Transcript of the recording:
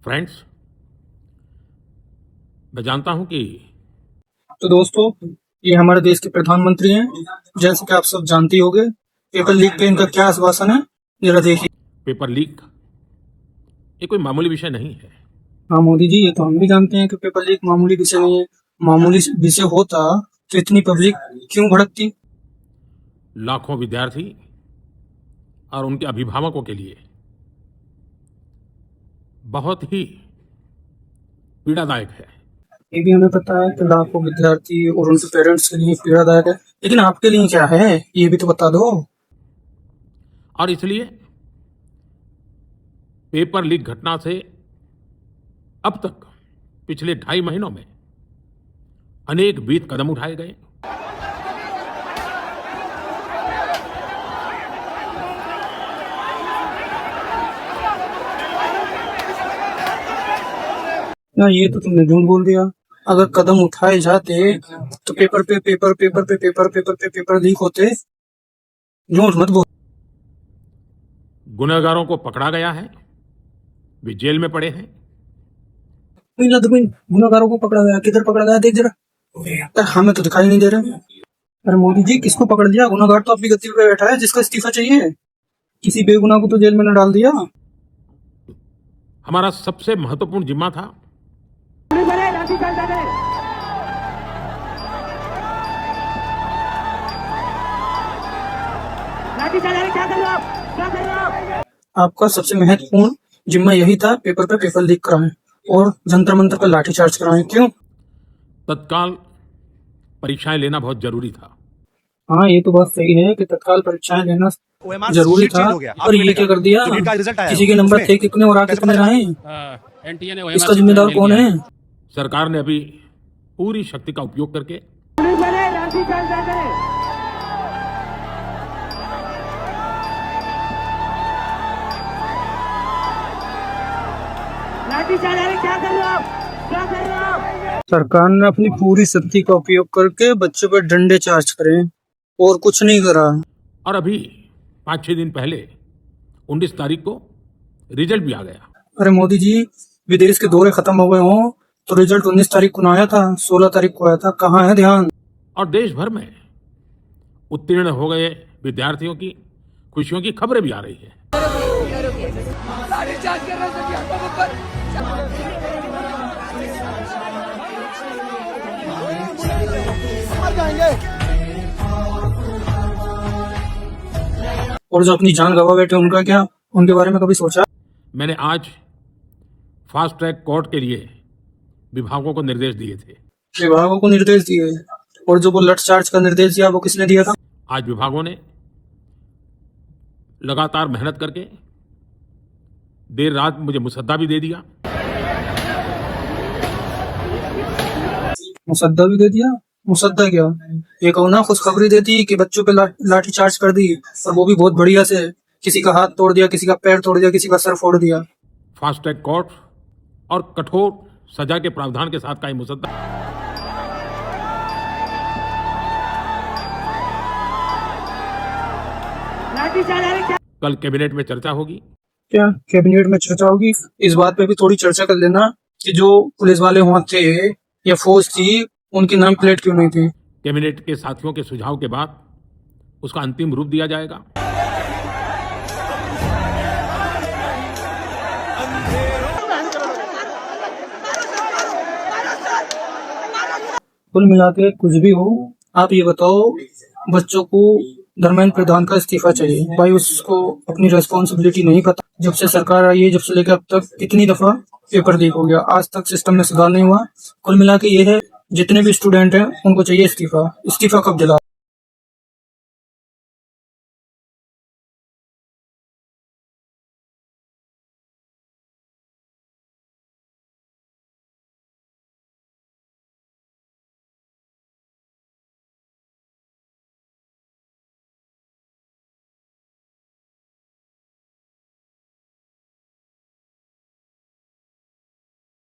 Friends, मैं जानता हूं कि तो दोस्तों, ये हमारे देश के प्रधानमंत्री हैं। जैसे कि आप सब जानते ही होंगे, पेपर लीक पे इनका क्या आश्वासन है, जरा देखिए। पेपर लीक ये कोई मामूली विषय नहीं है। हाँ मोदी जी, ये तो हम भी जानते हैं कि पेपर लीक मामूली विषय नहीं है। मामूली विषय होता तो इतनी पब्लिक क्यों भड़कती। लाखों विद्यार्थी और उनके अभिभावकों के लिए बहुत ही पीड़ादायक है। ये भी हमें पता है कि लाखों विद्यार्थी और उनके पेरेंट्स के लिए पीड़ादायक है, लेकिन आपके लिए क्या है ये भी तो बता दो। और इसलिए पेपर लीक घटना से अब तक पिछले 2.5 महीनों में अनेक विहित कदम उठाए गए। ना ये तो तुमने झूठ बोल दिया। अगर कदम उठाए जाते तो पेपर पे पेपर पेपर पे पेपर पेपर पे पेपर लीक होते। झूठ मत बोल। गुनहगारों को पकड़ा गया है, वे जेल में पड़े हैं। गुनाहगारों को पकड़ा गया, किधर पकड़ा गया देख जरा। अरे हमें तो दिखाई नहीं दे रहा। अरे मोदी जी, किसको पकड़ लिया? गुनाहगार तो अपनी गद्दी पे बैठा है जिसका इस्तीफा चाहिए। किसी बेगुनाह को तो जेल में न डाल दिया। हमारा सबसे महत्वपूर्ण जिम्मा था आपका सबसे महत्वपूर्ण जिम्मा यही था, पेपर पे पेपर लीक कराएं और जंतर मंतर पर लाठीचार्ज कराएं। क्यों? तत्काल परीक्षाएं लेना बहुत जरूरी था। हाँ, ये तो बात सही है कि तत्काल परीक्षाएं लेना जरूरी था, और ये क्या कर दिया? किसी के नंबर थे कितने और आके कितने रहे, इसका जिम्मेदार कौन है? सरकार ने अभी पूरी शक्ति का उपयोग करके सरकार ने अपनी पूरी शक्ति का उपयोग करके बच्चों पर डंडे चार्ज करे और कुछ नहीं करा। और अभी 5-6 दिन पहले 19 तारीख को रिजल्ट भी आ गया। अरे मोदी जी, विदेश के दौरे खत्म हो गए हों तो रिजल्ट 19 तारीख को आया था, 16 तारीख को आया था। कहाँ है ध्यान? और देश भर में उत्तीर्ण हो गए विद्यार्थियों की खुशियों की खबरें भी आ रही है। और जो अपनी जान गवा बैठे उनका क्या? उनके बारे में कभी सोचा? मैंने आज फास्ट ट्रैक कोर्ट के लिए विभागों को निर्देश दिए थे। विभागों को निर्देश दिए? और जो वो लठ चार्ज का निर्देश दिया वो किसने दिया था? आज विभागों ने लगातार मेहनत करके देर रात मुझे मुसद्दा भी दे दिया। मुसद्दा भी दे दिया? मुसद्दा क्या? एक और ना खुशखबरी देती कि बच्चों पे लाठी चार्ज कर दी, और वो भी बहुत बढ़िया से। किसी का हाथ तोड़ दिया, किसी का पैर तोड़ दिया, किसी का सर फोड़ दिया। फास्ट ट्रैक कोर्ट और कठोर सजा के प्रावधान के साथ का ये मुसद्दा कल कैबिनेट में चर्चा होगी। क्या कैबिनेट में चर्चा होगी? इस बात पे भी थोड़ी चर्चा कर लेना कि जो पुलिस वाले वहाँ थे या फौज थी, उनकी नाम प्लेट क्यों नहीं थी? कैबिनेट के साथियों के सुझाव के बाद उसका अंतिम रूप दिया जाएगा। कुल मिला के कुछ भी हो, आप ये बताओ, बच्चों को धर्मेंद्र प्रधान का इस्तीफा चाहिए। भाई, उसको अपनी रेस्पॉन्सिबिलिटी नहीं पता। जब से सरकार आई है, जब से लेकर अब तक कितनी दफा पेपर लीक हो गया, आज तक सिस्टम में सुधार नहीं हुआ। कुल मिला के ये है, जितने भी स्टूडेंट हैं उनको चाहिए इस्तीफा। इस्तीफा कब दिला?